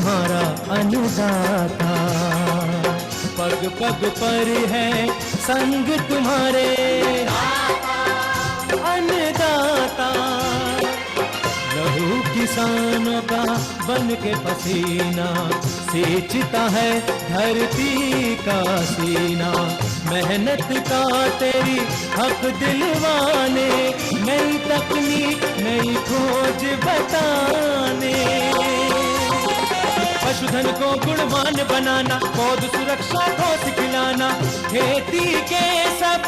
तुम्हारा अन्नदाता, पग पग पर है संग तुम्हारे अन्नदाता। लहू किसानों का बन के पसीना सींचता है धरती का सीना। मेहनत का तेरी हक दिलवाने, नई तकनीक नई खोज बताने। पशुधन को गुणवान बनाना, पौध सुरक्षा को सिखलाना, खेती के सब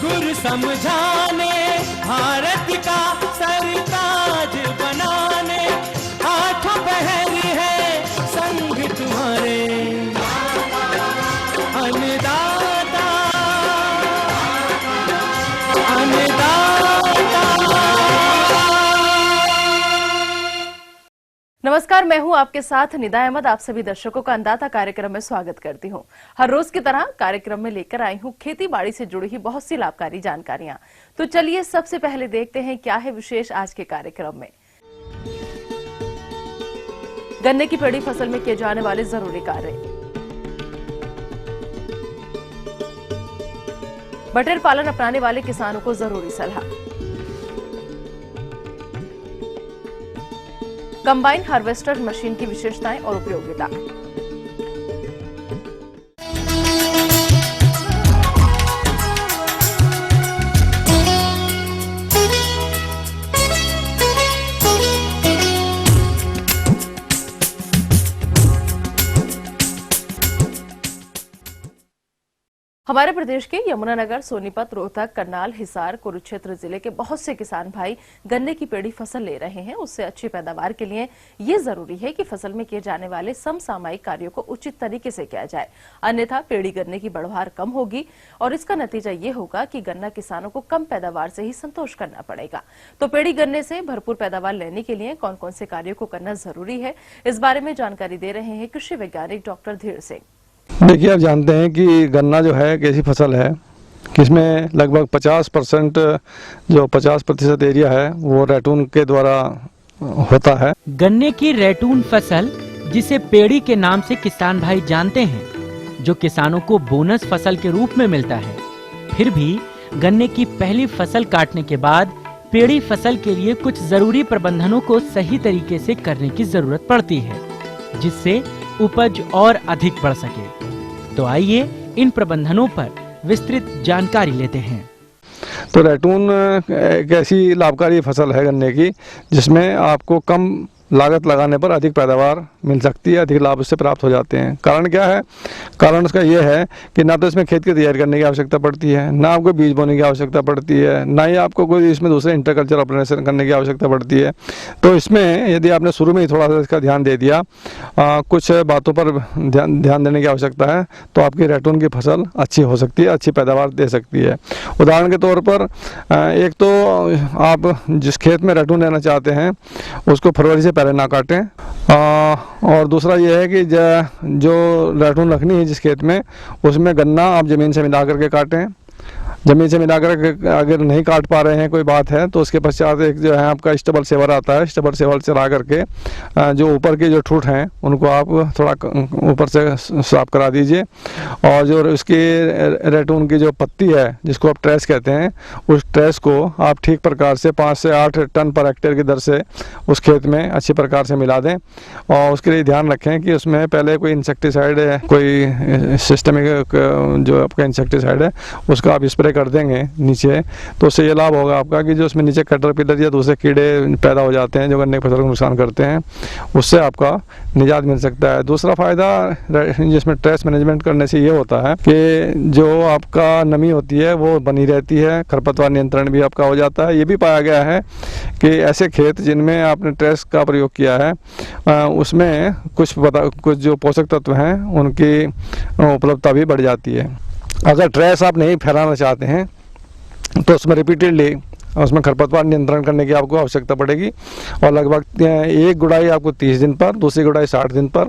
गुर समझाने, भारत का सरताज बनाने। आठों पहर है संग तुम्हारे अन्नदाता, नमस्कार, मैं हूं आपके साथ निदा अहमद। आप सभी दर्शकों का अन्नदाता कार्यक्रम में स्वागत करती हूं। हर रोज की तरह कार्यक्रम में लेकर आई हूं खेती बाड़ी से जुड़ी हुई बहुत सी लाभकारी जानकारियां। तो चलिए सबसे पहले देखते हैं क्या है विशेष आज के कार्यक्रम में। गन्ने की पेड़ी फसल में किए जाने वाले जरूरी कार्य, बटेर पालन अपनाने वाले किसानों को जरूरी सलाह, कंबाइन हार्वेस्टर मशीन की विशेषताएं और उपयोगिता। हमारे प्रदेश के यमुनानगर, सोनीपत, रोहतक, करनाल, हिसार, कुरुक्षेत्र जिले के बहुत से किसान भाई गन्ने की पेड़ी फसल ले रहे हैं। उससे अच्छी पैदावार के लिए ये जरूरी है कि फसल में किए जाने वाले समसामयिक कार्यों को उचित तरीके से किया जाए, अन्यथा पेड़ी गन्ने की बढ़वार कम होगी और इसका नतीजा ये होगा कि गन्ना किसानों को कम पैदावार से ही संतोष करना पड़ेगा। तो पेड़ी गन्ने से भरपूर पैदावार लेने के लिए कौन कौन से कार्यों को करना जरूरी है, इस बारे में जानकारी दे रहे हैं कृषि वैज्ञानिक डॉक्टर धीर सिंह। देखिए, आप जानते हैं कि गन्ना जो है एक ऐसी फसल है कि इसमें लगभग 50% जो 50% एरिया है वो रैटून के द्वारा होता है। गन्ने की रैटून फसल, जिसे पेड़ी के नाम से किसान भाई जानते हैं, जो किसानों को बोनस फसल के रूप में मिलता है। फिर भी गन्ने की पहली फसल काटने के बाद पेड़ी फसल के लिए कुछ जरूरी प्रबंधनों को सही तरीके से करने की जरूरत पड़ती है, जिससे उपज और अधिक बढ़ सके। तो आइए इन प्रबंधनों पर विस्तृत जानकारी लेते हैं। तो रैटून एक ऐसी लाभकारी फसल है गन्ने की जिसमें आपको कम लागत लगाने पर अधिक पैदावार मिल सकती है, अधिक लाभ उससे प्राप्त हो जाते हैं। कारण क्या है? कारण उसका ये है कि ना तो इसमें खेत की तैयारी करने की आवश्यकता पड़ती है, ना आपको बीज बोने की आवश्यकता पड़ती है, ना ही आपको कोई इसमें दूसरे इंटरकल्चर ऑपरेशन करने की आवश्यकता पड़ती है। तो इसमें यदि आपने शुरू में ही थोड़ा सा इसका ध्यान दे दिया, कुछ बातों पर ध्यान देने की आवश्यकता है, तो आपकी रैटून की फसल अच्छी हो सकती है, अच्छी पैदावार दे सकती है। उदाहरण के तौर पर एक तो आप जिस खेत में रैटून लेना चाहते हैं उसको फरवरी से पहले ना काटें, और दूसरा ये है कि जो रैटून रखनी है जिस खेत में, उसमें गन्ना आप ज़मीन से मिला करके काटें। ज़मीन से मिलाकर अगर नहीं काट पा रहे हैं, कोई बात है, तो उसके पश्चात एक जो है आपका स्टेबल सेवर आता है, स्टेबल सेवर चला करके जो ऊपर के जो ठूठ हैं उनको आप थोड़ा ऊपर से साफ करा दीजिए। और जो उसकी रैटून की जो पत्ती है जिसको आप ट्रेस कहते हैं, उस ट्रेस को आप ठीक प्रकार से 5 से 8 टन पर हेक्टेयर की दर से उस खेत में अच्छी प्रकार से मिला दें। और उसके लिए ध्यान रखें कि उसमें पहले कोई इंसेक्टिसाइड है, कोई सिस्टमिक जो आपका इंसेक्टिसाइड है उसका आप स्प्रे कर देंगे नीचे, तो उससे ये लाभ होगा आपका कि जो उसमें नीचे कैटरपिलर या दूसरे कीड़े पैदा हो जाते हैं जो गन्ने की फसल को नुकसान करते हैं, उससे आपका निजात मिल सकता है। दूसरा फ़ायदा जिसमें ट्रेस मैनेजमेंट करने से ये होता है कि जो आपका नमी होती है वो बनी रहती है, खरपतवार नियंत्रण भी आपका हो जाता है। ये भी पाया गया है कि ऐसे खेत जिनमें आपने ट्रेस का प्रयोग किया है उसमें कुछ जो पोषक तत्व हैं उनकी उपलब्धता भी बढ़ जाती है। अगर ट्रेस आप नहीं फैलाना चाहते हैं तो उसमें रिपीटेडली उसमें खरपतवार नियंत्रण करने की आपको आवश्यकता पड़ेगी। और लगभग एक गुड़ाई आपको 30 दिन पर, दूसरी गुड़ाई 60 दिन पर,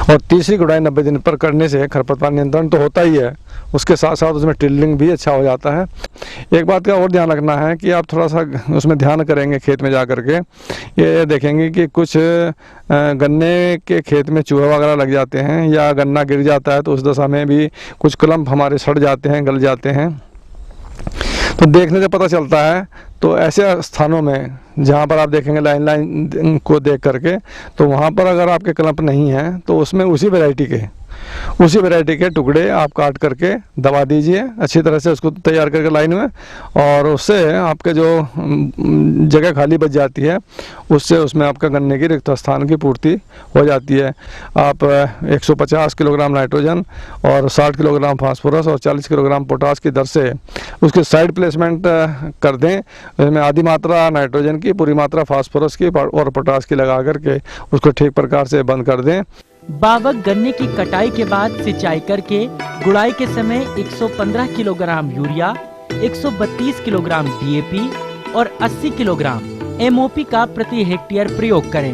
और तीसरी गुड़ाई 90 दिन पर करने से खरपतवार नियंत्रण तो होता ही है, उसके साथ साथ उसमें टिल्लिंग भी अच्छा हो जाता है। एक बात का और ध्यान रखना है कि आप थोड़ा सा उसमें ध्यान करेंगे खेत में जा कर के, ये देखेंगे कि कुछ गन्ने के खेत में चूहे वगैरह लग जाते हैं या गन्ना गिर जाता है, तो उस दशा में भी कुछ कलम हमारे सड़ जाते हैं, गल जाते हैं, तो देखने से पता चलता है। तो ऐसे स्थानों में जहाँ पर आप देखेंगे लाइन को देख करके, तो वहाँ पर अगर आपके क्लम्प नहीं है तो उसमें उसी वैरायटी के टुकड़े आप काट करके दबा दीजिए अच्छी तरह से, उसको तैयार करके लाइन में, और उससे आपके जो जगह खाली बच जाती है उससे उसमें आपका गन्ने की रिक्त स्थान की पूर्ति हो जाती है। आप 150 किलोग्राम नाइट्रोजन और 60 किलोग्राम फास्फोरस और 40 किलोग्राम पोटास की दर से उसकी साइड प्लेसमेंट कर दें। इसमें आधी मात्रा नाइट्रोजन की, पूरी मात्रा फास्फोरस की और पोटास की लगा करके उसको ठीक प्रकार से बंद कर दें। बावक गन्ने की कटाई के बाद सिंचाई करके गुड़ाई के समय 115 किलोग्राम यूरिया, 132 किलोग्राम डीएपी और 80 किलोग्राम एमओपी का प्रति हेक्टेयर प्रयोग करें।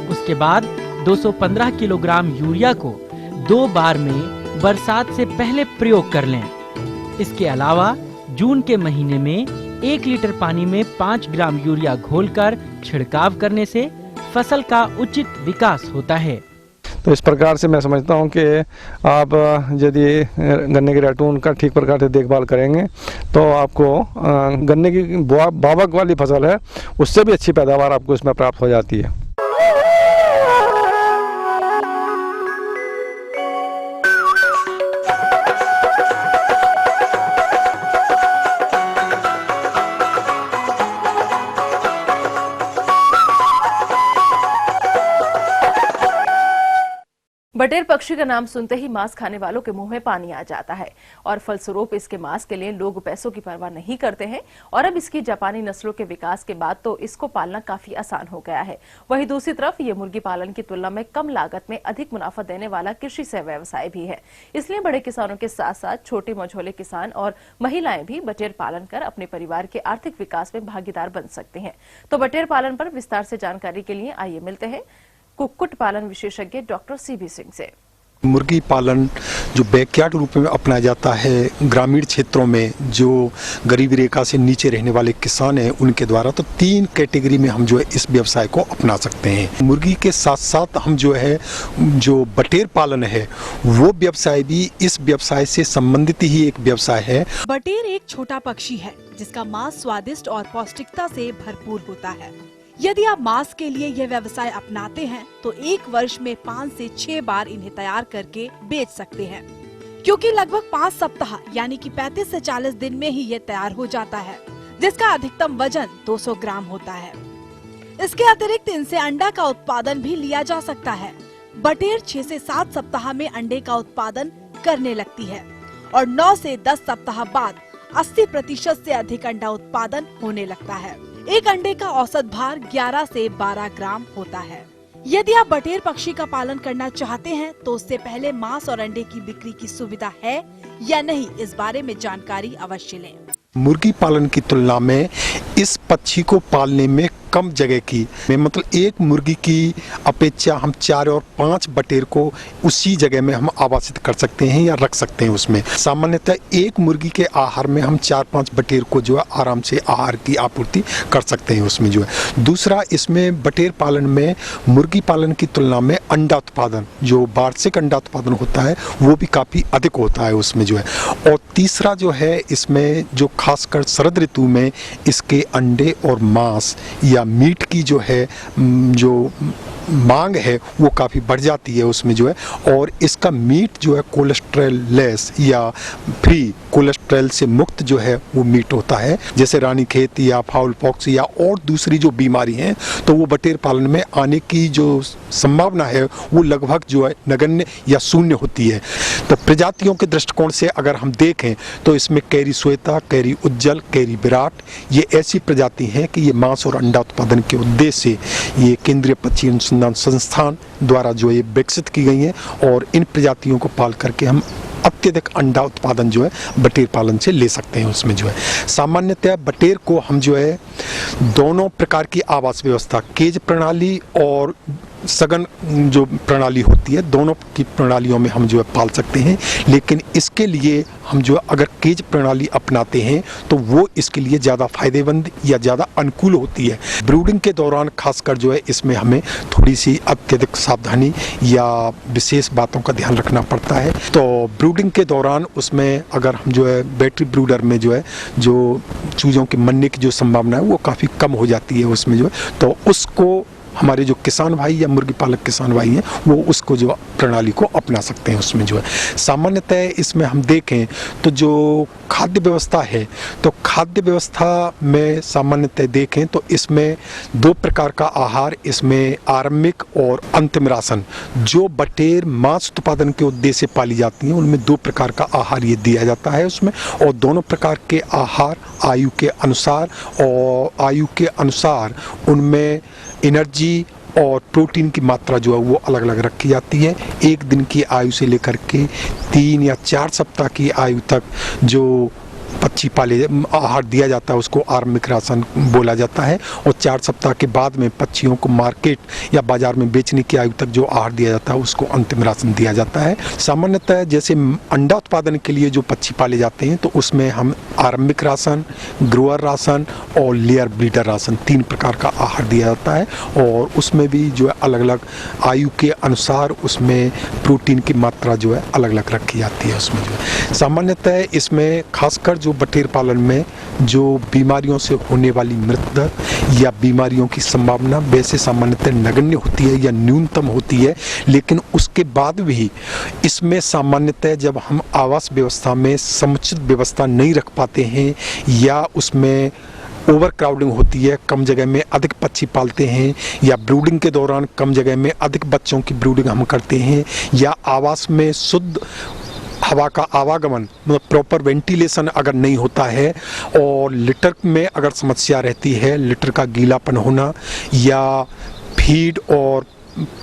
उसके बाद 215 किलोग्राम यूरिया को 2 बार में बरसात से पहले प्रयोग कर लें। इसके अलावा जून के महीने में 1 लीटर पानी में 5 ग्राम यूरिया घोलकर छिड़काव करने से फसल का उचित विकास होता है। तो इस प्रकार से मैं समझता हूँ कि आप यदि गन्ने के रैटून का ठीक प्रकार से देखभाल करेंगे तो आपको गन्ने की बावक वाली फसल है उससे भी अच्छी पैदावार आपको इसमें प्राप्त हो जाती है। बटेर पक्षी का नाम सुनते ही मांस खाने वालों के मुंह में पानी आ जाता है और फलस्वरूप इसके मांस के लिए लोग पैसों की परवाह नहीं करते हैं। और अब इसकी जापानी नस्लों के विकास के बाद तो इसको पालना काफी आसान हो गया है। वहीं दूसरी तरफ ये मुर्गी पालन की तुलना में कम लागत में अधिक मुनाफा देने वाला कृषि से व्यवसाय भी है। इसलिए बड़े किसानों के साथ साथ छोटे मझोले किसान और महिलाएं भी बटेर पालन कर अपने परिवार के आर्थिक विकास में भागीदार बन सकते हैं। तो बटेर पालन पर विस्तार से जानकारी के लिए आइए मिलते हैं कुक्कुट पालन विशेषज्ञ डॉक्टर सीबी सिंह से। मुर्गी पालन जो बैकयार्ड रूप में अपनाया जाता है ग्रामीण क्षेत्रों में, जो गरीबी रेखा से नीचे रहने वाले किसान हैं उनके द्वारा, तो 3 कैटेगरी में हम जो है इस व्यवसाय को अपना सकते हैं। मुर्गी के साथ साथ हम जो है जो बटेर पालन है वो व्यवसाय भी इस व्यवसाय से संबंधित ही एक व्यवसाय है। बटेर एक छोटा पक्षी है जिसका मांस स्वादिष्ट और पौष्टिकता से भरपूर होता है। यदि आप मांस के लिए यह व्यवसाय अपनाते हैं तो 1 वर्ष में 5 से 6 बार इन्हें तैयार करके बेच सकते हैं, क्योंकि लगभग 5 सप्ताह यानी कि 35 से 40 दिन में ही ये तैयार हो जाता है, जिसका अधिकतम वजन 200 ग्राम होता है। इसके अतिरिक्त इनसे अंडा का उत्पादन भी लिया जा सकता है। बटेर 6 से 7 सप्ताह में अंडे का उत्पादन करने लगती है और 9 से 10 सप्ताह बाद 80% से अधिक अंडा उत्पादन होने लगता है। एक अंडे का औसत भार 11 से 12 ग्राम होता है। यदि आप बटेर पक्षी का पालन करना चाहते हैं तो उससे पहले मांस और अंडे की बिक्री की सुविधा है या नहीं, इस बारे में जानकारी अवश्य लें। मुर्गी पालन की तुलना में इस पक्षी को पालने में कम जगह की, मतलब एक मुर्गी की अपेक्षा हम 4 और 5 बटेर को उसी जगह में हम आवासित कर सकते हैं या रख सकते हैं। उसमें सामान्यतः एक मुर्गी के आहार में हम 4-5 बटेर को जो है आराम से आहार की आपूर्ति कर सकते हैं उसमें जो है। दूसरा, इसमें बटेर पालन में मुर्गी पालन की तुलना में अंडा उत्पादन, जो वार्षिक अंडा उत्पादन होता है वो भी काफ़ी अधिक होता है उसमें जो है। और तीसरा जो है, इसमें जो खासकर शरद ऋतु में इसके अंडे और मांस या मीट की जो है जो मांग है वो काफ़ी बढ़ जाती है उसमें जो है। और इसका मीट जो है कोलेस्ट्रॉल लेस या फ्री, कोलेस्ट्रॉल से मुक्त जो है वो मीट होता है। जैसे रानीखेत या फाउल पॉक्स या और दूसरी जो बीमारी हैं तो वो बटेर पालन में आने की जो संभावना है वो लगभग जो है नगण्य या शून्य होती है। तो प्रजातियों के दृष्टिकोण से अगर हम देखें तो इसमें कैरी श्वेता, कैरी उज्जवल, कैरी विराट, ये ऐसी प्रजाति हैं कि ये मांस और अंडा उत्पादन के उद्देश्य से ये केंद्रीय पक्षी अनुसंधान संस्थान द्वारा जो ये विकसित की गई हैं। और इन प्रजातियों को पाल करके हम अत्यधिक अंडा उत्पादन जो है बटेर पालन से ले सकते हैं उसमें जो है। सामान्यतः बटेर को हम जो है दोनों प्रकार की आवास व्यवस्था, केज प्रणाली और सघन जो प्रणाली होती है, दोनों की प्रणालियों में हम जो है पाल सकते हैं। लेकिन इसके लिए हम जो अगर केज प्रणाली अपनाते हैं तो वो इसके लिए ज़्यादा फायदेमंद या ज़्यादा अनुकूल होती है। ब्रूडिंग के दौरान खासकर जो है इसमें हमें थोड़ी सी अत्यधिक सावधानी या विशेष बातों का ध्यान रखना पड़ता है। तो ब्रूडिंग के दौरान उसमें अगर हम जो है बैटरी ब्रूडर में जो है जो चूज़ों के मरने की जो संभावना है वो काफ़ी कम हो जाती है उसमें जो है, तो उसको हमारे जो किसान भाई या मुर्गी पालक किसान भाई हैं वो उसको जो प्रणाली को अपना सकते हैं उसमें जो है। सामान्यतः इसमें हम देखें तो जो खाद्य व्यवस्था है, तो खाद्य व्यवस्था में सामान्यतः देखें तो इसमें दो प्रकार का आहार, इसमें आरंभिक और अंतिम राशन, जो बटेर मांस उत्पादन के उद्देश्य से पाली जाती हैं उनमें दो प्रकार का आहार ये दिया जाता है उसमें। और दोनों प्रकार के आहार आयु के अनुसार उनमें एनर्जी और प्रोटीन की मात्रा जो है वो अलग अलग रखी जाती है। एक दिन की आयु से लेकर के 3 या 4 सप्ताह की आयु तक जो पक्षी पाले आहार दिया जाता है उसको आरंभिक राशन बोला जाता है। और 4 सप्ताह के बाद में पक्षियों को मार्केट या बाजार में बेचने की आयु तक जो आहार दिया जाता है उसको अंतिम राशन दिया जाता है। सामान्यतः जैसे अंडा उत्पादन के लिए जो पक्षी पाले जाते हैं तो उसमें हम आरंभिक राशन, ग्रोअर राशन और लेयर ब्रीडर राशन 3 प्रकार का आहार दिया जाता है। और उसमें भी जो है अलग अलग आयु के अनुसार उसमें प्रोटीन की मात्रा जो है अलग अलग रखी जाती है उसमें जो है। सामान्यतः इसमें खासकर जो बटेर पालन में जो बीमारियों से होने वाली मृत्यु दर या बीमारियों की संभावना वैसे सामान्यतः नगण्य होती है या न्यूनतम होती है। लेकिन उसके बाद भी इसमें सामान्यतः जब हम आवास व्यवस्था में समुचित व्यवस्था नहीं रख पाते हैं या उसमें ओवर क्राउडिंग होती है, कम जगह में अधिक पक्षी पालते हैं, या ब्रूडिंग के दौरान कम जगह में अधिक बच्चों की ब्रूडिंग हम करते हैं, या आवास में शुद्ध हवा का आवागमन मतलब प्रॉपर वेंटिलेशन अगर नहीं होता है, और लिटर में अगर समस्या रहती है, लिटर का गीलापन होना या फीड और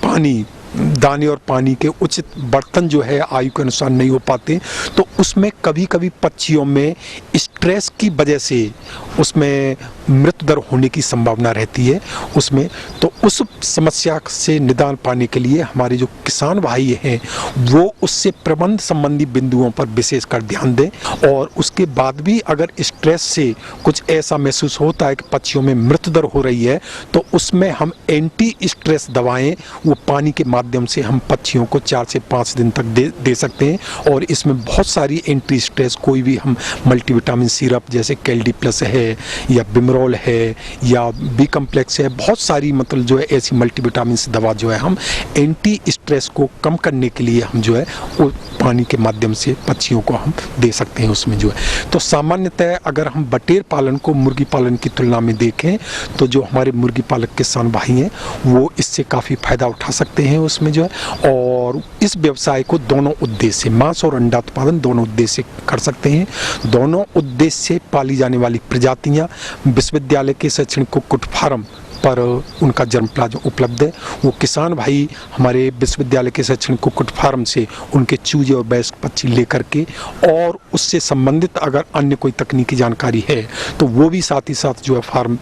पानी, दाने और पानी के उचित बर्तन जो है आयु के अनुसार नहीं हो पाते, तो उसमें कभी कभी पक्षियों में स्ट्रेस की वजह से उसमें मृत्यु दर होने की संभावना रहती है उसमें। तो उस समस्या से निदान पाने के लिए हमारे जो किसान भाई हैं वो उससे प्रबंध संबंधी बिंदुओं पर विशेष कर ध्यान दें। और उसके बाद भी अगर स्ट्रेस से कुछ ऐसा महसूस होता है कि पक्षियों में मृत्यु दर हो रही है तो उसमें हम एंटी स्ट्रेस दवाएं वो पानी के माध्यम से हम पक्षियों को 4 से 5 दिन तक दे सकते हैं। और इसमें बहुत सारी एंटी स्ट्रेस कोई भी हम मल्टीविटामिन सिरप जैसे कैल्डी प्लस है या बिमरोल है या बी कम्प्लेक्स है, बहुत सारी मतलब जो है ऐसी मल्टीविटामिन दवा जो है हम एंटी स्ट्रेस को कम करने के लिए हम जो है वो पानी के माध्यम से पक्षियों को हम दे सकते हैं उसमें जो है। तो सामान्यतः अगर हम बटेर पालन को मुर्गी पालन की तुलना में देखें तो जो हमारे मुर्गी पालक किसान भाई हैं वो इससे काफ़ी फायदा उठा सकते हैं उसमें जो है। और इस व्यवसाय को दोनों उद्देश्य मांस और अंडा उत्पादन दोनों उद्देश्य कर सकते हैं। दोनों उद्देश्य से पाली जाने वाली प्रजातियां विश्वविद्यालय के शैक्षणिक कुक्कुट फार्म पर उनका जन्म प्लाज्मा उपलब्ध है। वो किसान भाई हमारे विश्वविद्यालय के शैक्षणिक कुक्कुट फार्म से उनके चूजे और वयस्क पक्षी लेकर के और उससे संबंधित अगर अन्य कोई तकनीकी जानकारी है तो वो भी साथ ही साथ जो है फार्म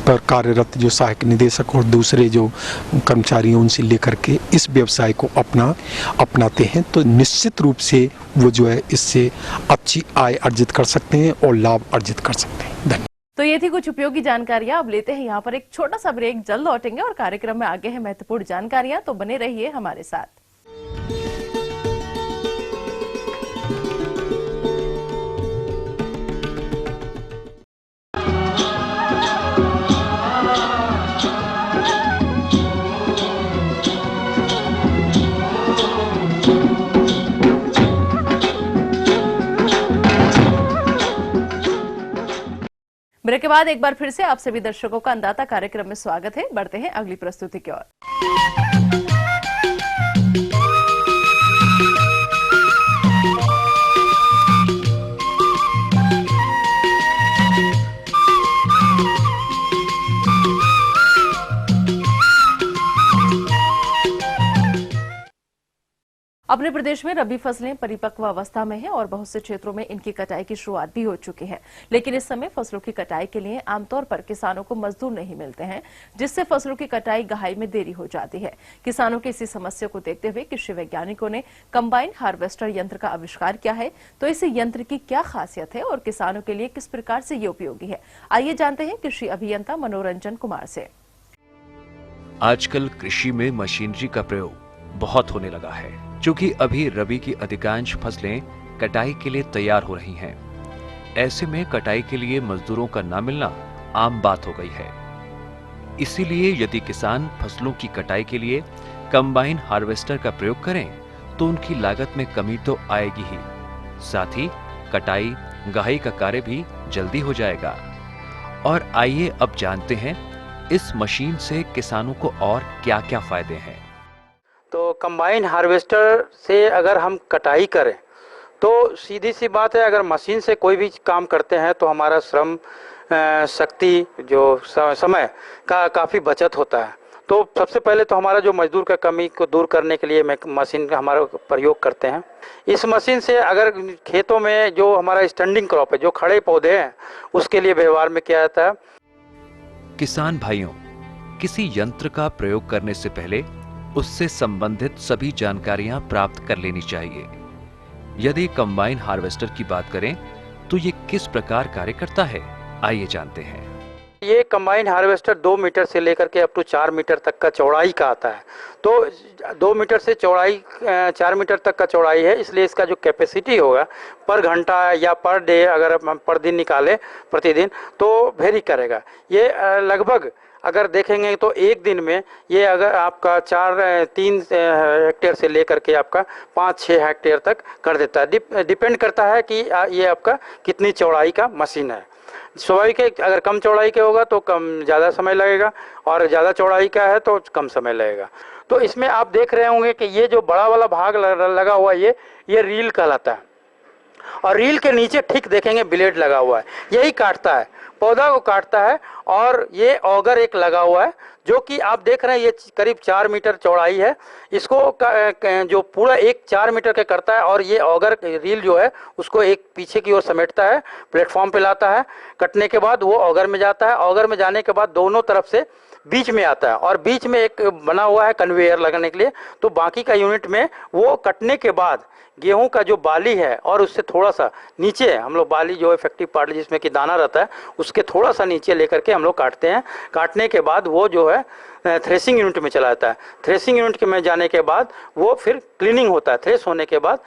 पर कार्यरत जो सहायक निदेशक और दूसरे जो कर्मचारी हैं उनसे लेकर के इस व्यवसाय को अपनाते हैं तो निश्चित रूप से वो जो है इससे अच्छी आय अर्जित कर सकते हैं और लाभ अर्जित कर सकते हैं। धन्यवाद। तो ये थी कुछ उपयोगी जानकारियां। अब लेते हैं यहाँ पर एक छोटा सा ब्रेक, जल्द लौटेंगे और कार्यक्रम में आगे है महत्वपूर्ण जानकारियां, तो बने रहिए हमारे साथ। ब्रेक के बाद एक बार फिर से आप सभी दर्शकों का अन्नदाता कार्यक्रम में स्वागत है। बढ़ते हैं अगली प्रस्तुति की ओर। अब अपने प्रदेश में रबी फसलें परिपक्व अवस्था में हैं और बहुत से क्षेत्रों में इनकी कटाई की शुरुआत भी हो चुकी है, लेकिन इस समय फसलों की कटाई के लिए आमतौर पर किसानों को मजदूर नहीं मिलते हैं, जिससे फसलों की कटाई गहाई में देरी हो जाती है। किसानों की इसी समस्या को देखते हुए कृषि वैज्ञानिकों ने कंबाइन हार्वेस्टर यंत्र का आविष्कार किया है। तो इस यंत्र की क्या खासियत है और किसानों के लिए किस प्रकार से ये उपयोगी है, आइए जानते हैं कृषि अभियंता मनोरंजन कुमार से। आजकल कृषि में मशीनरी का प्रयोग बहुत होने लगा है, क्योंकि अभी रबी की अधिकांश फसलें कटाई के लिए तैयार हो रही हैं। ऐसे में कटाई के लिए मजदूरों का ना मिलना आम बात हो गई है। इसीलिए यदि किसान फसलों की कटाई के लिए कंबाइन हार्वेस्टर का प्रयोग करें तो उनकी लागत में कमी तो आएगी ही, साथ ही कटाई गहाई का कार्य भी जल्दी हो जाएगा। और आइए अब जानते हैं इस मशीन से किसानों को और क्या-क्या फायदे हैं। तो कंबाइन हार्वेस्टर से अगर हम कटाई करें तो सीधी सी बात है, अगर मशीन से कोई भी काम करते हैं तो हमारा श्रम शक्ति जो समय का काफ़ी बचत होता है। तो सबसे पहले तो हमारा जो मजदूर का कमी को दूर करने के लिए मशीन का हमारा प्रयोग करते हैं। इस मशीन से अगर खेतों में जो हमारा स्टैंडिंग क्रॉप है, जो खड़े पौधे हैं, उसके लिए व्यवहार में किया जाता है। किसान भाइयों, किसी यंत्र का प्रयोग करने से पहले उससे संबंधित सभी जानकारियां प्राप्त कर लेनी चाहिए। यदि कंबाइन हार्वेस्टर की बात करें तो ये किस प्रकार कार्य करता है, आइए जानते हैं। ये कंबाइन हार्वेस्टर 2 मीटर से लेकर के अप टू 4 मीटर तक का चौड़ाई का आता है। तो 2 मीटर से चौड़ाई 4 मीटर तक का चौड़ाई है, इसलिए इसका जो कैपेसिटी होगा पर घंटा या पर डे, अगर हम पर दिन निकालें प्रतिदिन, तो वेरी करेगा। ये लगभग अगर देखेंगे तो एक दिन में ये अगर आपका 3 हेक्टेयर से लेकर के आपका 5-6 हेक्टेयर तक कर देता है। डिपेंड करता है कि ये आपका कितनी चौड़ाई का मशीन है। स्वाभाविक है, अगर कम चौड़ाई के होगा तो ज़्यादा समय लगेगा और ज़्यादा चौड़ाई का है तो कम समय लगेगा। तो इसमें आप देख रहे होंगे कि ये जो बड़ा वाला भाग लगा हुआ है, ये रील कहलाता है। और रील के नीचे ठीक देखेंगे ब्लेड लगा हुआ है, यही काटता है, पौधा को काटता है। और ये ऑगर एक लगा हुआ है जो कि आप देख रहे हैं, ये करीब 4 मीटर चौड़ाई है। इसको जो पूरा 4 मीटर का करता है और ये ऑगर रील जो है उसको एक पीछे की ओर समेटता है, प्लेटफॉर्म पे लाता है। कटने के बाद वो ऑगर में जाता है। ऑगर में जाने के बाद दोनों तरफ से बीच में आता है और बीच में एक बना हुआ है कन्वेयर लगाने के लिए। तो बाकी का यूनिट में वो कटने के बाद गेहूं का जो बाली है और उससे थोड़ा सा नीचे हम लोग बाली जो इफेक्टिव पार्ट जिसमें कि दाना रहता है, उसके थोड़ा सा नीचे लेकर के हम लोग काटते हैं। काटने के बाद वो जो है थ्रेसिंग यूनिट में चला जाता है। थ्रेसिंग यूनिट में जाने के बाद वो फिर क्लीनिंग होता है। थ्रेस होने के बाद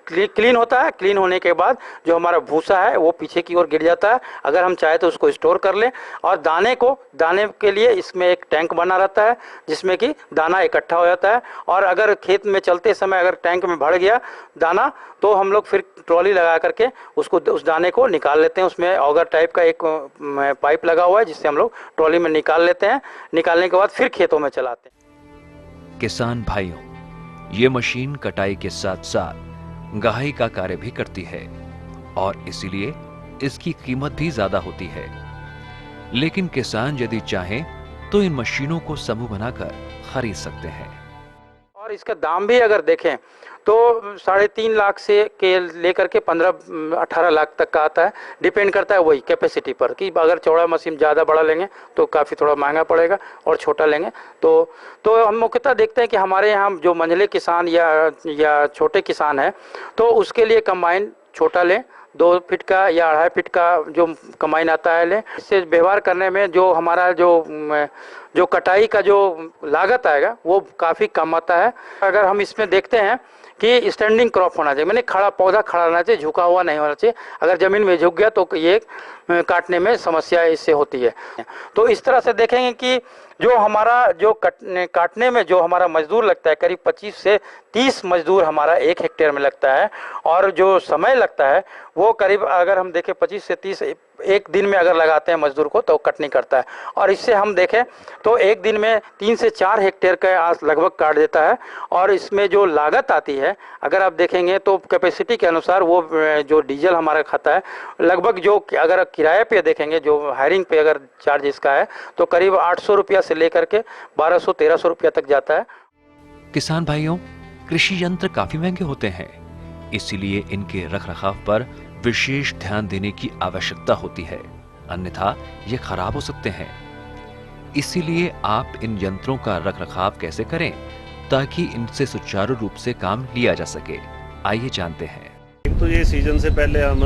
क्लीन होता है। क्लीन होने के बाद जो हमारा भूसा है वो पीछे की ओर गिर जाता है। अगर हम चाहे तो उसको स्टोर कर लें। और दाने के लिए इसमें एक टैंक बना रहता है जिसमें कि दाना इकट्ठा हो जाता है। और अगर खेत में चलते समय अगर टैंक में भर गया दाना तो हम लोग फिर ट्रॉली लगा करके उस दाने को निकाल लेते हैं। उसमें ऑगर टाइप का एक पाइप लगा हुआ है जिससे हम लोग ट्रॉली में निकाल लेते हैं। निकालने के बाद फिर खेतों में चलाते हैं। किसान भाइयों, ये मशीन कटाई के साथ साथ गहाई का कार्य भी करती है और इसीलिए इसकी कीमत भी ज्यादा होती है। लेकिन किसान यदि चाहें तो इन मशीनों को समूह बनाकर खरीद सकते हैं। और इसका दाम भी अगर देखें तो 3.5 लाख से लेकर के 15-18 लाख तक का आता है। डिपेंड करता है वही कैपेसिटी पर कि अगर चौड़ा मशीन ज़्यादा बड़ा लेंगे तो काफ़ी थोड़ा महंगा पड़ेगा और छोटा लेंगे तो हम मुख्यतः देखते हैं कि हमारे यहाँ जो मंझले किसान या छोटे किसान हैं तो उसके लिए कंबाइन छोटा लें। 2 फीट का या 2.5 फीट का जो कंबाइन आता है लें। इससे व्यवहार करने में जो हमारा जो कटाई का जो लागत आएगा वो काफ़ी कम आता है। अगर हम इसमें देखते हैं कि स्टैंडिंग क्रॉप होना चाहिए, मैंने पौधा खड़ा रहना चाहिए, झुका हुआ नहीं होना चाहिए। अगर ज़मीन में झुक गया तो ये काटने में समस्या इससे होती है। तो इस तरह से देखेंगे कि जो हमारा जो काटने में जो हमारा मजदूर लगता है, करीब 25 से 30 मजदूर हमारा 1 हेक्टेयर में लगता है। और जो समय लगता है वो करीब अगर हम देखें 25 से 30 एक दिन में अगर लगाते हैं मजदूर को तो कटनी करता है। और इससे हम देखें तो एक दिन में 3 से 4 हेक्टेयर का लगभग काट देता है। और इसमें जो लागत आती है अगर आप देखेंगे तो कैपेसिटी के अनुसार वो जो डीजल हमारा खाता है लगभग जो अगर किराए पे देखेंगे जो हायरिंग पे अगर चार्ज इसका है तो करीब 800 रुपया से लेकर के 1200-1300 रुपया तक जाता है। किसान भाइयों, कृषि यंत्र काफी महंगे होते हैं, इसीलिए इनके रखरखाव पर विशेष ध्यान देने की आवश्यकता होती है, अन्यथा ये खराब हो सकते हैं। इसीलिए आप इन यंत्रों का रखरखाव कैसे करें ताकि इनसे सुचारू रूप से काम लिया जा सके, आइए जानते हैं। तो ये सीजन से पहले हम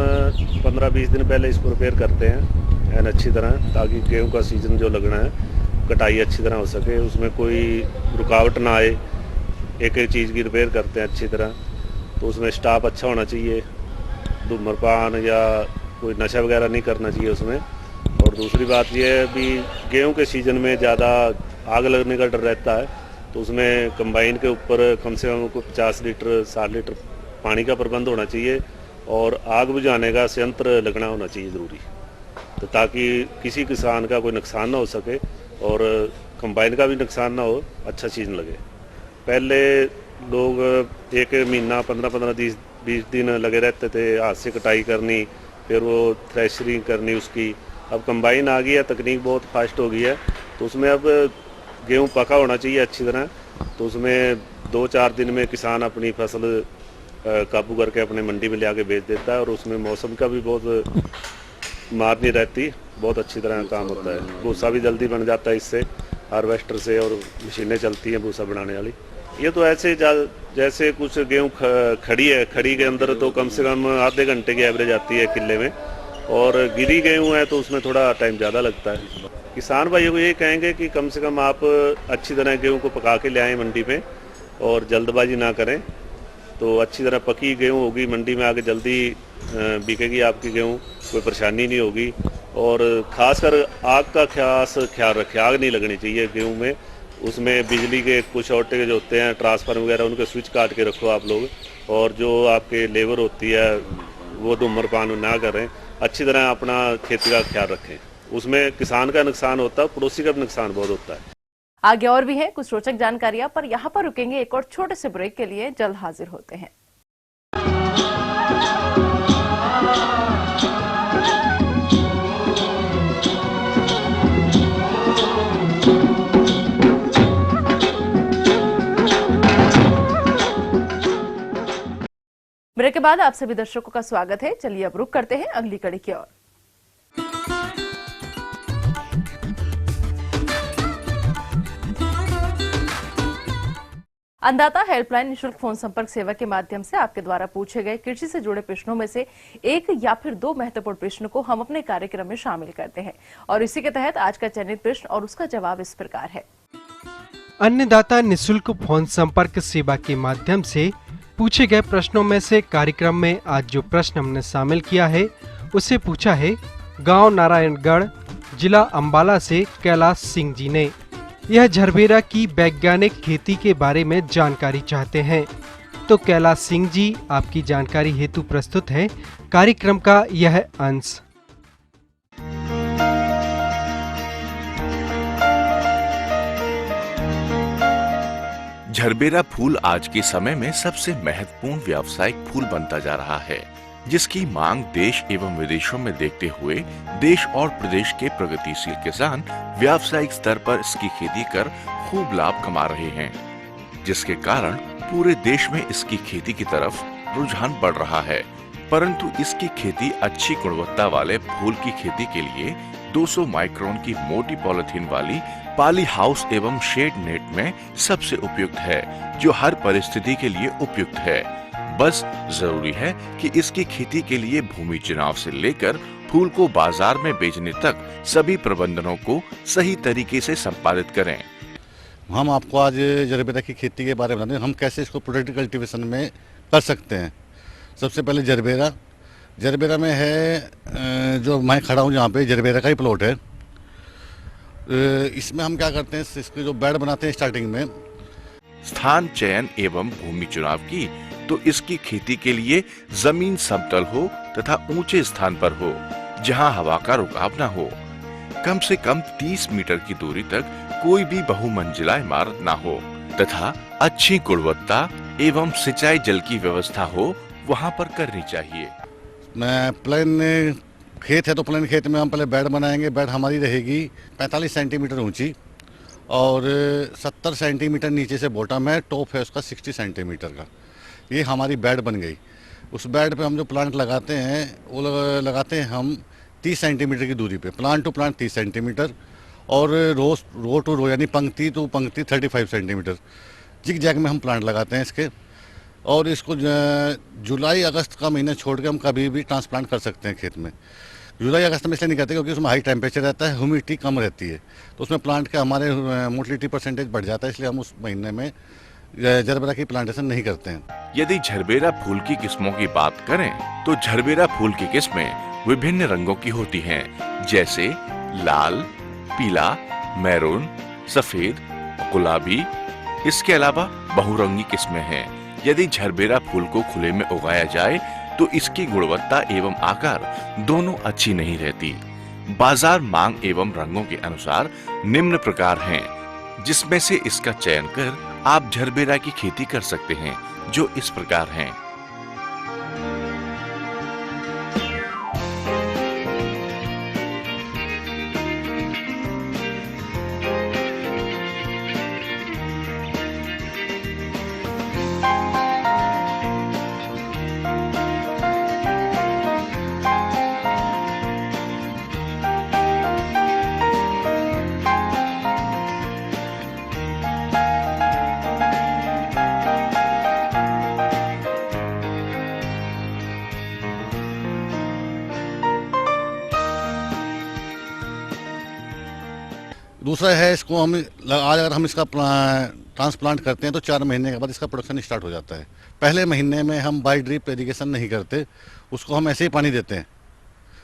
15-20 दिन पहले इसको रिपेयर करते हैं एंड अच्छी तरह, ताकि गेहूं का सीजन जो लगना है कटाई अच्छी तरह हो सके, उसमें कोई रुकावट ना आए। एक एक चीज़ की रिपेयर करते हैं अच्छी तरह। तो उसमें स्टाफ अच्छा होना चाहिए, धूम्रपान या कोई नशा वगैरह नहीं करना चाहिए उसमें। और दूसरी बात यह है भी गेहूं के सीज़न में ज़्यादा आग लगने का डर रहता है, तो उसमें कंबाइन के ऊपर कम से कम 50 लीटर 60 लीटर पानी का प्रबंध होना चाहिए और आग बुझाने का संयंत्र लगना होना चाहिए ज़रूरी, तो ताकि किसी किसान का कोई नुकसान ना हो सके और कंबाइन का भी नुकसान ना हो, अच्छा चीज़ लगे। पहले लोग एक महीना 15-20 दिन लगे रहते थे हाथ से कटाई करनी, फिर वो थ्रेशरिंग करनी उसकी। अब कंबाइन आ गई है, तकनीक बहुत फास्ट हो गई है, तो उसमें अब गेहूं पका होना चाहिए अच्छी तरह। तो उसमें 2-4 दिन में किसान अपनी फसल काबू करके अपने मंडी में ले आके बेच देता है और उसमें मौसम का भी बहुत मार नहीं रहती, बहुत अच्छी तरह काम होता है। भूसा भी जल्दी बन जाता है इससे, हार्वेस्टर से, और मशीनें चलती हैं भूसा बनाने वाली। ये तो ऐसे जैसे कुछ गेहूं खड़ी है, खड़ी के अंदर तो कम से कम आधे घंटे की एवरेज आती है किले में, और गिरी गेहूं है तो उसमें थोड़ा टाइम ज़्यादा लगता है। किसान भाइयों को ये कहेंगे कि कम से कम आप अच्छी तरह गेहूं को पका के ले आएँ मंडी में और जल्दबाजी ना करें, तो अच्छी तरह पकी गेहूं होगी, मंडी में आके जल्दी बिकेगी आपकी गेहूं, कोई परेशानी नहीं होगी। और ख़ासकर आग का ख्याल रखें, आग नहीं लगनी चाहिए गेहूं में। उसमें बिजली के कुछ शॉर्टेज होते हैं, ट्रांसफार्मर वगैरह, उनके स्विच काट के रखो आप लोग। और जो आपके लेबर होती है वो धूम्रपान ना करें, अच्छी तरह अपना खेती का ख्याल रखें। उसमें किसान का नुकसान होता है, पड़ोसी का भी नुकसान बहुत होता है। आगे और भी है कुछ रोचक जानकारियां, पर यहाँ पर रुकेंगे एक और छोटे से ब्रेक के लिए, जल्द हाजिर होते हैं। ब्रेक के बाद आप सभी दर्शकों का स्वागत है। चलिए अब रुक करते हैं अगली कड़ी की ओर। अन्नदाता हेल्पलाइन निशुल्क फोन संपर्क सेवा के माध्यम से आपके द्वारा पूछे गए कृषि से जुड़े प्रश्नों में से एक या फिर 2 महत्वपूर्ण प्रश्नों को हम अपने कार्यक्रम में शामिल करते हैं, और इसी के तहत आज का चयनित प्रश्न और उसका जवाब इस प्रकार है। अन्नदाता निशुल्क फोन संपर्क सेवा के माध्यम से पूछे गए प्रश्नों में से कार्यक्रम में आज जो प्रश्न हमने शामिल किया है उसे पूछा है गांव नारायणगढ़, जिला अंबाला से कैलाश सिंह जी ने। यह झरबेरा की वैज्ञानिक खेती के बारे में जानकारी चाहते हैं, तो कैलाश सिंह जी आपकी जानकारी हेतु प्रस्तुत है कार्यक्रम का यह अंश। झरबेरा फूल आज के समय में सबसे महत्वपूर्ण व्यावसायिक फूल बनता जा रहा है, जिसकी मांग देश एवं विदेशों में देखते हुए देश और प्रदेश के प्रगतिशील किसान व्यावसायिक स्तर पर इसकी खेती कर खूब लाभ कमा रहे हैं, जिसके कारण पूरे देश में इसकी खेती की तरफ रुझान बढ़ रहा है। परंतु इसकी खेती अच्छी गुणवत्ता वाले फूल की खेती के लिए 200 माइक्रोन की मोटी पॉलिथीन वाली पॉली हाउस एवं शेड नेट में सबसे उपयुक्त है, जो हर परिस्थिति के लिए उपयुक्त है। बस जरूरी है कि इसकी खेती के लिए भूमि चुनाव से लेकर फूल को बाजार में बेचने तक सभी प्रबंधनों को सही तरीके से संपादित करें। हम आपको आज झरबेरा की खेती के बारे में बताते हैं, हम कैसे इसको प्रोडक्टिव कल्टीवेशन में कर सकते हैं। सबसे पहले झरबेरा में है, जो मैं खड़ा हूँ जहाँ पे झरबेरा का ही प्लॉट है। इसमें हम क्या करते हैं, इसके जो बेड बनाते हैं स्टार्टिंग में। स्थान चयन एवं भूमि चुनाव की तो इसकी खेती के लिए जमीन समतल हो तथा ऊंचे स्थान पर हो, जहां हवा का रुकाव न हो। कम से कम 30 मीटर की दूरी तक कोई भी बहुमंजिला इमारत न हो तथा अच्छी गुणवत्ता एवं सिंचाई जल की व्यवस्था हो, वहां पर करनी चाहिए। मैं प्लेन खेत है तो प्लेन खेत में हम पहले बेड बनाएंगे। बेड हमारी रहेगी 45 सेंटीमीटर ऊंची और 70 सेंटीमीटर नीचे से बॉटम है, टॉप है उसका 60 सेंटीमीटर का। ये हमारी बेड बन गई। उस बेड पे हम जो प्लांट लगाते हैं वो लगाते हैं हम 30 सेंटीमीटर की दूरी पे, प्लांट टू प्लांट 30 सेंटीमीटर, और रो टू रो यानी पंक्ति टू पंक्ति 35 सेंटीमीटर जिग जैग में हम प्लांट लगाते हैं इसके। और इसको जुलाई अगस्त का महीना छोड़ के हम कभी भी ट्रांसप्लांट कर सकते हैं खेत में। जुलाई अगस्त में इसलिए नहीं करते क्योंकि उसमें हाई टेम्परेचर रहता है, ह्यूमिडिटी कम रहती है, तो उसमें प्लांट का हमारे मोटिलिटी परसेंटेज बढ़ जाता है, इसलिए हम उस महीने में जरबेरा की प्लांटेशन नहीं करते हैं। यदि झरबेरा फूल की किस्मों की बात करें तो झरबेरा फूल की किस्में विभिन्न रंगों की होती हैं, जैसे लाल, पीला, मैरून, सफेद, गुलाबी। इसके अलावा बहुरंगी किस्में हैं। यदि झरबेरा फूल को खुले में उगाया जाए तो इसकी गुणवत्ता एवं आकार दोनों अच्छी नहीं रहती। बाजार मांग एवं रंगों के अनुसार निम्न प्रकार हैं, जिसमें से इसका चयन कर आप झरबेरा की खेती कर सकते हैं, जो इस प्रकार हैं। दूसरा है, इसको हम आज अगर हम इसका ट्रांसप्लांट करते हैं तो 4 महीने के बाद इसका प्रोडक्शन स्टार्ट हो जाता है। पहले महीने में हम बाई ड्रिप इरीगेशन नहीं करते, उसको हम ऐसे ही पानी देते हैं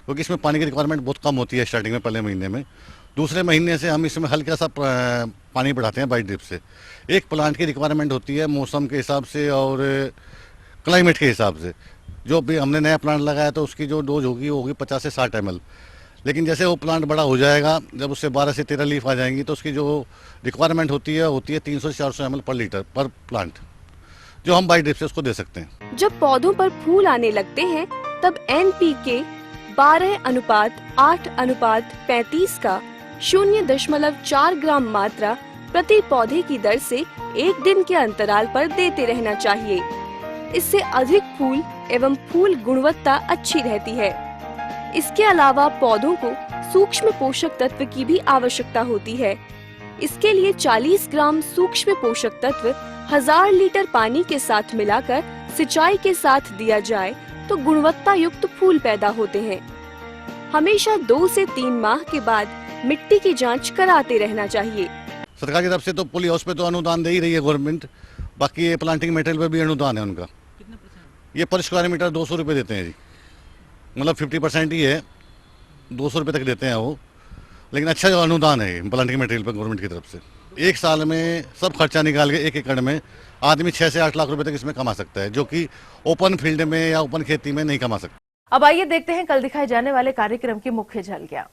क्योंकि इसमें पानी की रिक्वायरमेंट बहुत कम होती है स्टार्टिंग में, पहले महीने में। दूसरे महीने से हम इसमें हल्का सा पानी बढ़ाते हैं बाई ड्रिप से। एक प्लांट की रिक्वायरमेंट होती है मौसम के हिसाब से और क्लाइमेट के हिसाब से। जो भी हमने नया प्लांट लगाया तो उसकी जो डोज होगी वो होगी 50 से 60 ml, लेकिन जैसे वो प्लांट बड़ा हो जाएगा, जब उससे 12 से 13 लीफ आ जाएंगी तो उसकी जो रिक्वायरमेंट होती है 300 से 400 ml पर लीटर पर प्लांट, जो हम बाई ड्रिप से उसको दे सकते हैं। जब पौधों पर फूल आने लगते हैं तब NPK 12:8:35 का 0.4 ग्राम मात्रा प्रति पौधे की दर से 1 दिन के अंतराल पर देते रहना चाहिए। इससे अधिक फूल एवं फूल गुणवत्ता अच्छी रहती है। इसके अलावा पौधों को सूक्ष्म पोषक तत्व की भी आवश्यकता होती है। इसके लिए 40 ग्राम सूक्ष्म पोषक तत्व 1000 लीटर पानी के साथ मिलाकर सिंचाई के साथ दिया जाए तो गुणवत्ता युक्त फूल पैदा होते हैं। हमेशा 2 से 3 माह के बाद मिट्टी की जांच कराते रहना चाहिए। सरकार की तरफ से तो पोली हाउस पे तो अनुदान दे ही रही है गवर्नमेंट, बाकी ये प्लांटिंग मटेरियल पे भी अनुदान है उनका। कितना %? ये पर स्क्वायर मीटर 200 रुपये देते हैं जी, मतलब 50% ही है, 200 रुपये तक देते हैं वो, लेकिन अच्छा जो अनुदान है प्लांटिंग मटेरियल पर गवर्नमेंट की तरफ से। 1 साल में सब खर्चा निकाल के 1 एकड़ में आदमी 6 से 8 लाख रुपए तक इसमें कमा सकता है, जो कि ओपन फील्ड में या ओपन खेती में नहीं कमा सकता। अब आइए देखते हैं कल दिखाए जाने वाले कार्यक्रम की मुख्य झलकियां।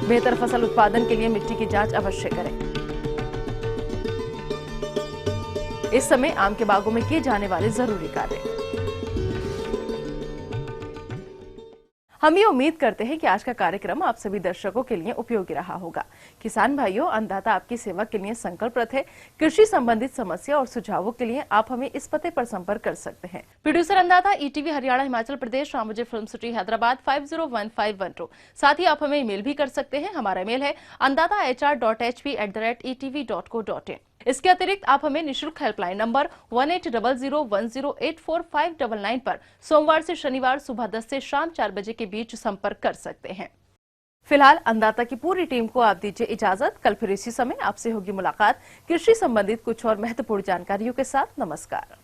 बेहतर फसल उत्पादन के लिए मिट्टी की जांच अवश्य करें। इस समय आम के बागों में किए जाने वाले जरूरी कार्य। हम ये उम्मीद करते हैं कि आज का कार्यक्रम आप सभी दर्शकों के लिए उपयोगी रहा होगा। किसान भाइयों, अन्नदाता आपकी सेवा के लिए संकल्पित है। कृषि संबंधित समस्या और सुझावों के लिए आप हमें इस पते पर संपर्क कर सकते हैं। प्रोड्यूसर अन्नदाता, ETV Haryana Himachal Pradesh, Ramoji film city Hyderabad 501512। साथ ही आप हमें ईमेल भी कर सकते हैं। हमारा ईमेल है annadatar.hp@etv.co.in। इसके अतिरिक्त आप हमें निःशुल्क हेल्पलाइन नंबर 180010084599 पर सोमवार से शनिवार सुबह 10 से शाम 4 बजे के बीच संपर्क कर सकते हैं। फिलहाल अन्नदाता की पूरी टीम को आप दीजिए इजाजत। कल फिर इसी समय आपसे होगी मुलाकात कृषि संबंधित कुछ और महत्वपूर्ण जानकारियों के साथ। नमस्कार।